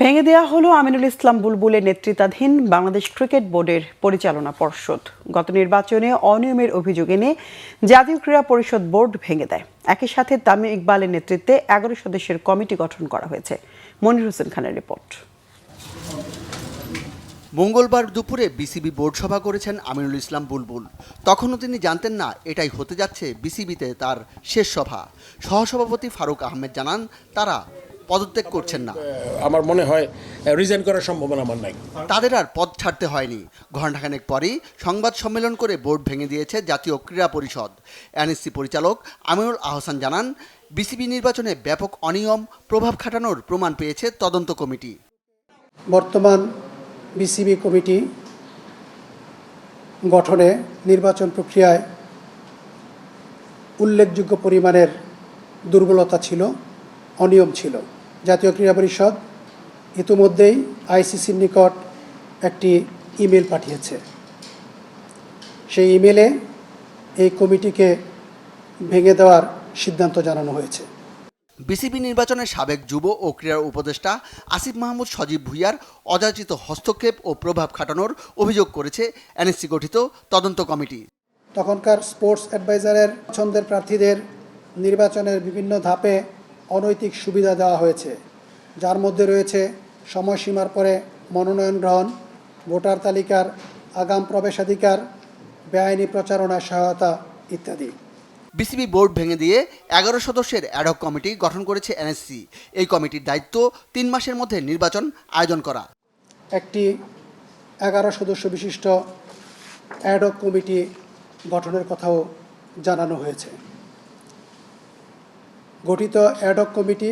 ভেঙে দেওয়া হলো আমিনুল ইসলাম বুলবুলের নেতৃত্বাধীন বাংলাদেশ ক্রিকেট বোর্ডের পরিচালনা পর্ষদ। গত নির্বাচনে অনিয়মের অভিযোগ এনে জাতীয় ক্রীড়া পরিষদ বোর্ড ভেঙে দেয়। একই সাথে তামিম ইকবালের নেতৃত্বে 11 সদস্যের কমিটি গঠন করা হয়েছে। মনির হোসেন খানের রিপোর্ট। মঙ্গলবার দুপুরে বিসিবি বোর্ড সভা করেছেন আমিনুল ইসলাম বুলবুল। তখনও তিনি জানতেন না এটাই হতে যাচ্ছে বিসিবিতে তার শেষ সভা। সহসভাপতি ফারুক আহমেদ জানান তারা পদত্যাগ করছেন না। আমার মনে হয় রিজাইন করার সম্ভাবনা আমার নাই। তাদের আর পদ ছাড়তে হয়নি। ঘণ্টাখানেক পরেই সংবাদ সম্মেলন করে বোর্ড ভেঙে দিয়েছে জাতীয় ক্রীড়া পরিষদ। এনএসসি পরিচালক আমিনুল আহসান জানান বিসিবি নির্বাচনে ব্যাপক অনিয়ম প্রভাব খাটানোর প্রমাণ পেয়েছে তদন্ত কমিটি। বর্তমান বিসিবি কমিটি গঠনে নির্বাচন প্রক্রিয়ায় উল্লেখযোগ্য পরিমাণের দুর্বলতা ছিল, অনিয়ম ছিল। জাতীয় ক্রীড়া পরিষদ ইতিমধ্যেই আইসিসির নিকট একটি ইমেল পাঠিয়েছে। সেই ইমেলে এই কমিটিকে ভেঙে দেওয়ার সিদ্ধান্ত জানানো হয়েছে। বিসিবি নির্বাচনের সাবেক যুব ও ক্রীড়া উপদেষ্টা আসিফ মাহমুদ সজীব ভুঁইয়ার অযাচিত হস্তক্ষেপ ও প্রভাব খাটানোর অভিযোগ করেছে এনএসসি গঠিত তদন্ত কমিটি। তখনকার স্পোর্টস অ্যাডভাইজারের পছন্দের প্রার্থীদের নির্বাচনের বিভিন্ন ধাপে অনৈতিক সুবিধা দেওয়া হয়েছে, যার মধ্যে রয়েছে সময়সীমার পরে মনোনয়ন গ্রহণ, ভোটার তালিকার আগাম প্রবেশাধিকার, বেআইনি প্রচারণায় সহায়তা ইত্যাদি। বিসিবি বোর্ড ভেঙে দিয়ে 11 সদস্যের অ্যাডহক কমিটি গঠন করেছে এনএসসি। এই কমিটির দায়িত্ব 3 মাসের মধ্যে নির্বাচন আয়োজন করা। একটি 11 সদস্য বিশিষ্ট অ্যাডহক কমিটি গঠনের কথাও জানানো হয়েছে। গঠিত অ্যাডহক কমিটি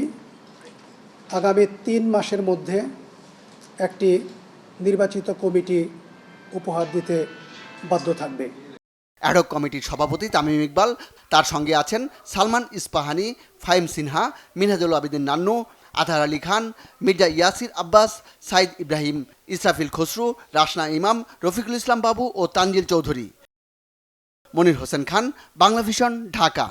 আগামী 3 মাসের মধ্যে একটি নির্বাচিত কমিটি উপহার দিতে বাধ্য থাকবে। অ্যাডহক কমিটির সভাপতি তামিম ইকবাল, তার সঙ্গে আছেন সালমান ইস্পাহানি, ফাহিম সিনহা, মিনহাজুল আবেদিন নান্নু, আতার আলী খান, মির্জা ইয়াসির আব্বাস, সাইদ ইব্রাহিম, ইসরাফিল খসরু, রাশনা ইমাম, রফিকুল ইসলাম বাবু ও তানজিল চৌধুরী। মনির হোসেন খান, বাংলা ভিশন, ঢাকা।